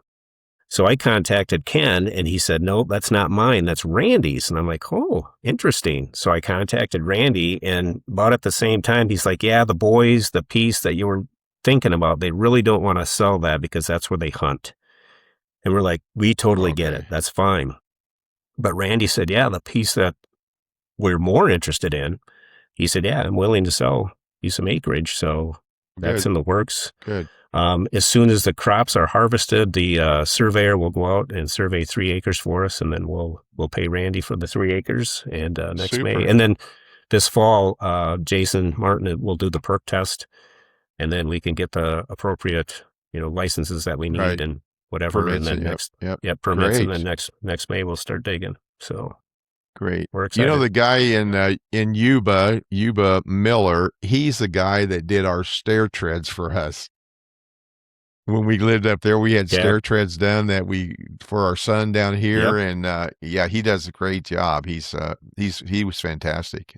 So I contacted Ken and he said, "No, that's not mine. That's Randy's." And I'm like, "Oh, interesting." So I contacted Randy, and about at the same time, he's like, "Yeah, the boys, the piece that you were thinking about, they really don't want to sell that because that's where they hunt." And we're like, "We totally get it. Okay. That's fine." But Randy said, "Yeah, the piece that we're more interested in," he said, "Yeah, I'm willing to sell you some acreage." So that's Good. in the works. Good. As soon as the crops are harvested, the surveyor will go out and survey 3 acres for us, and then we'll pay Randy for the 3 acres. And next May, Super. and then this fall, Jason Martin will do the perk test and then we can get the appropriate, licenses that we need Right. and whatever. And Permits. then Yep. Yep. permits. And then Great. next May we'll start digging. So Great. we're You know excited. the guy in Yuba Miller, he's the guy that did our stair treads for us. When we lived up there, we had Yeah. stair treads done that we for our son down here, Yep. and yeah, he does a great job. He was fantastic.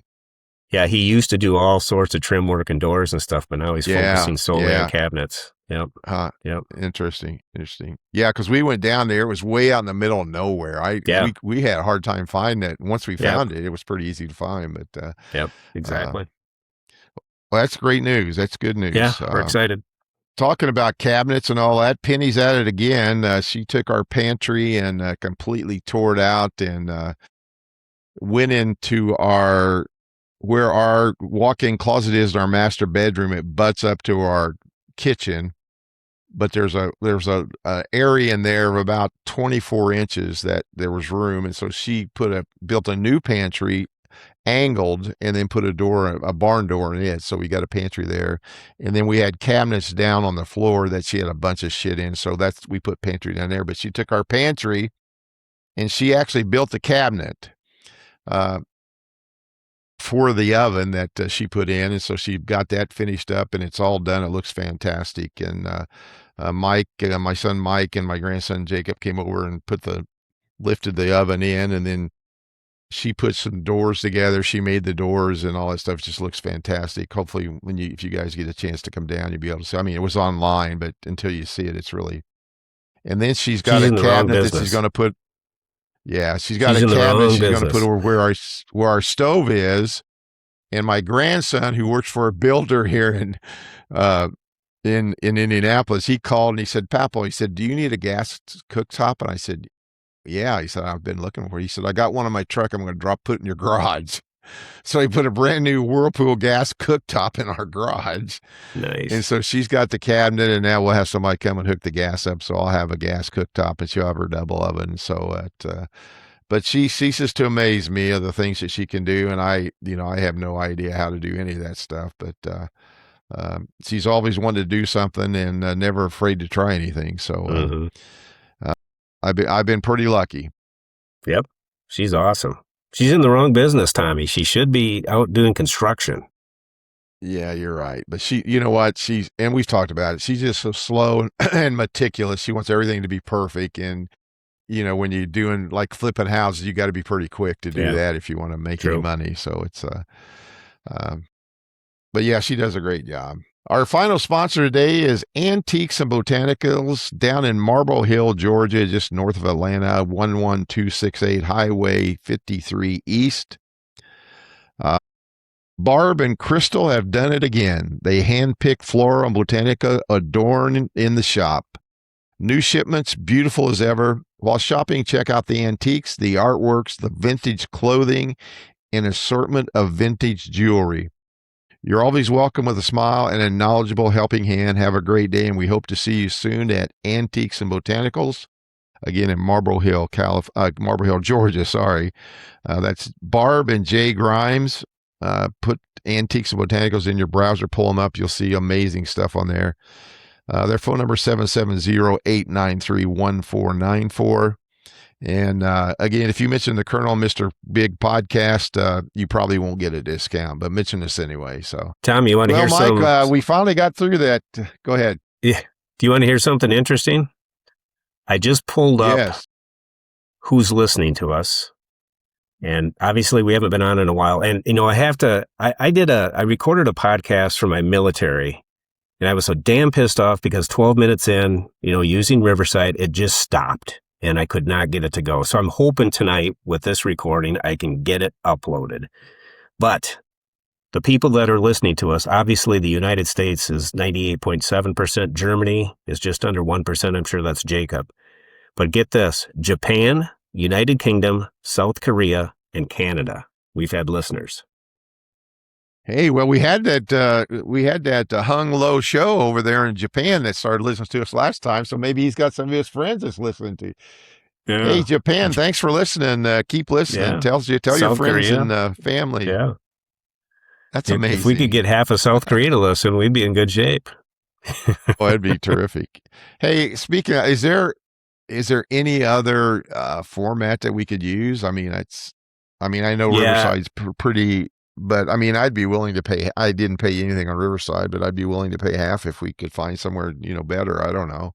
Yeah. He used to do all sorts of trim work and doors and stuff, but now he's Yeah, focusing solely on yeah. cabinets. Yep. Yep. Interesting, interesting. Yeah, because we went down there. It was way out in the middle of nowhere. Yeah. We had a hard time finding it. Once we Yep. found it, it was pretty easy to find. But Yep. uh, Exactly. well, that's great news. That's good Yeah. news. We're excited. Talking about cabinets and all that, Penny's at it again. She took our pantry and completely tore it out and went into where our walk-in closet is in our master bedroom. It butts up to our kitchen, but there's a area in there of about 24 inches that there was room, and so she built a new pantry angled and then put a barn door in it. So we got a pantry there. And then we had cabinets down on the floor that she had a bunch of shit in. So we put pantry down there. But she took our pantry and she actually built the cabinet uh, for the oven that she put in. And so she got that finished up and it's all done. It looks fantastic. And Mike, my son Mike, and my grandson Jacob came over and lifted the oven in, and then she put some doors together. She made the doors and all that stuff. It just looks fantastic. Hopefully, if you guys get a chance to come down, you'll be able to see. I mean, it was online, but until you see it, it's really. And then she's got She's a in the wrong cabinet that she's business. going to put. Yeah, she's got She's a in the cabinet wrong she's going to put business. over where our stove is. And my grandson, who works for a builder here uh, in Indianapolis, he called and he said, "Papo," he said, "do you need a gas cooktop?" And I said, "Yeah." He said, "I've been looking for it." He said, "I got one in my truck. I'm going to put in your garage." So he put a brand new Whirlpool gas cooktop in our garage. And Nice. so she's got the cabinet, and now we'll have somebody come and hook the gas up. So I'll have a gas cooktop, and she'll have her double oven. But she ceases to amaze me of the things that she can do. And I have no idea how to do any of that stuff. But she's always wanted to do something and never afraid to try anything. So Hmm. I've been pretty lucky. Yep. She's awesome. She's in the wrong business, Tommy. She should be out doing construction. Yeah, you're right. But you know what? And we've talked about it. She's just so slow and meticulous. She wants everything to be perfect. And, when you're doing like flipping houses, you got to be pretty quick to do Yeah. that if you want to make any True. money. So um, but yeah, she does a great job. Our final sponsor today is Antiques and Botanicals down in Marble Hill, Georgia, just north of Atlanta, 11268 Highway 53 East. Barb and Crystal have done it again. They handpick flora and botanica adorn in the shop. New shipments, beautiful as ever. While shopping, check out the antiques, the artworks, the vintage clothing, and assortment of vintage jewelry. You're always welcome with a smile and a knowledgeable helping hand. Have a great day, and we hope to see you soon at Antiques and Botanicals, again in Marble Hill, Georgia. Sorry, that's Barb and Jay Grimes. Put Antiques and Botanicals in your browser, pull them up. You'll see amazing stuff on there. Their phone number is 770-893-1494. And again, if you mention the Colonel Mr. Bigg podcast, you probably won't get a discount, but mention us anyway. So, Tom, you want to well, hear Mike, we finally got through that. Go ahead. Yeah. Do you want to hear something interesting? I just pulled up Yes. who's listening to us. And obviously we haven't been on in a while. And, I recorded a podcast for my military, and I was so damn pissed off because 12 minutes in, using Riverside, it just stopped and I could not get it to go. So I'm hoping tonight with this recording, I can get it uploaded. But the people that are listening to us, obviously the United States is 98.7%. Germany is just under 1%. I'm sure that's Jacob. But get this, Japan, United Kingdom, South Korea, and Canada. We've had listeners. Hey, well, we had that hung low show over there in Japan that started listening to us last time. So maybe he's got some of his friends that's listening to. Yeah. Hey, Japan, thanks for listening. Keep listening. Yeah. Tell your South friends Korea. and family. Yeah. That's If we could amazing. get half of South Korea to listen, we'd be in good shape. Oh, that'd be terrific. Hey, speaking of, is there any other format that we could use? I mean, I know Yeah, Riverside's pretty, but I mean, I'd be willing to pay. I didn't pay anything on Riverside, but I'd be willing to pay half if we could find somewhere, better. I don't know.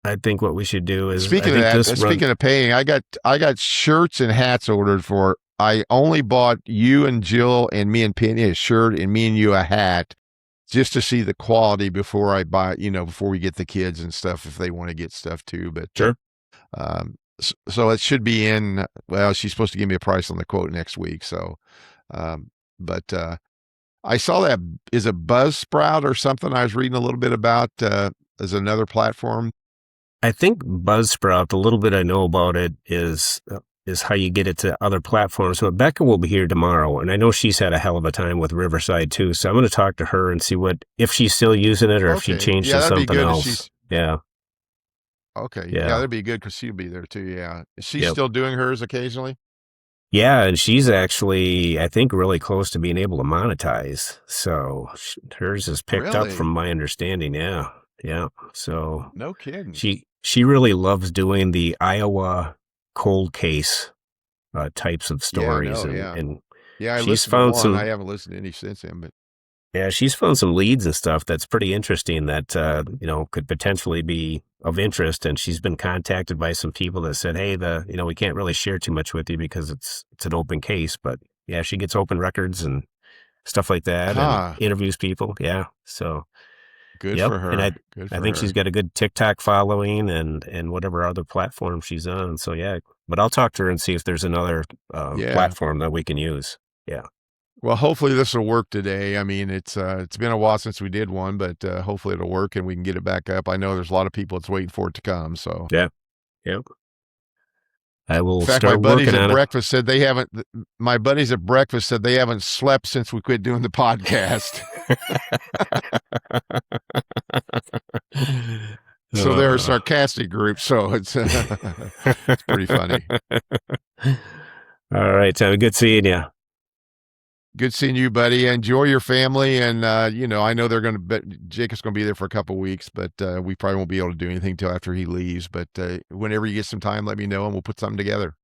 I think what we should do is, I Speaking of think that, this run, speaking of paying, I got shirts and hats ordered for. I only bought you and Jill and me and Penny a shirt and me and you a hat just to see the quality before I buy, before we get the kids and stuff if they want to get stuff too. But sure. so it should be in. Well, she's supposed to give me a price on the quote next week. So, but I saw that is a Buzzsprout or something. I was reading a little bit about as another platform. I think Buzzsprout, the little bit I know about it is how you get it to other platforms. So Becca will be here tomorrow, and I know she's had a hell of a time with Riverside too. So I'm going to talk to her and see if she's still using it or if she Okay, changed yeah, to that'd be something good if else. she's Yeah, okay. Yeah, yeah, that'd be good because she'll be there too. Yeah, is she yep. still doing hers occasionally? Yeah, and she's actually, I think, really close to being able to monetize. So hers is picked up from Really? my understanding. Yeah, yeah. So No kidding. she really loves doing the Iowa cold case types of Yeah, I stories, know. and Yeah, and yeah. I she's listened to found one. I some. haven't listened to any since then, but Yeah, she's found some leads and stuff that's pretty interesting that could potentially be of interest. And she's been contacted by some people that said, "Hey, we can't really share too much with you because it's an open case." But yeah, she gets open records and stuff like that, and huh? interviews people. Yeah, so Good yep. for And I her. Good I for think she's her. got a good TikTok following and whatever other platform she's on. So yeah, but I'll talk to her and see if there's another Yeah. platform that we can use. Yeah, Well, hopefully this will work today. I mean, it's been a while since we did one, but hopefully it'll work and we can get it back up. I know there's a lot of people that's waiting for it to come. So, yeah, yeah. I in will fact, start working on it. my buddies at breakfast said they haven't slept since we quit doing the podcast. So they're a Uh. sarcastic group. So it's it's pretty funny. All right, Tommy. Good seeing you. Good seeing you, buddy. Enjoy your family, and I know they're going to. Jacob's going to be there for a couple weeks, but we probably won't be able to do anything till after he leaves. But whenever you get some time, let me know, and we'll put something together.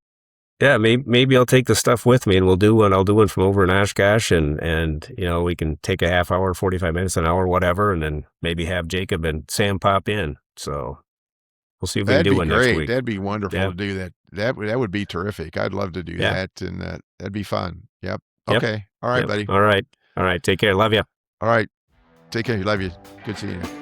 Yeah, maybe I'll take the stuff with me, and we'll do one. I'll do one from over in Oshkosh, and we can take a half hour, 45 minutes, an hour, whatever, and then maybe have Jacob and Sam pop in. So we'll see if we can That'd do be one next great. week. That'd be wonderful Yeah, to do that. That would be terrific. I'd love to do yeah, that, and that'd be fun. Yep. yep, Okay. All right, yep. buddy. All right, all right. Take care. Love you. All right. Take care. Love you. Good seeing you.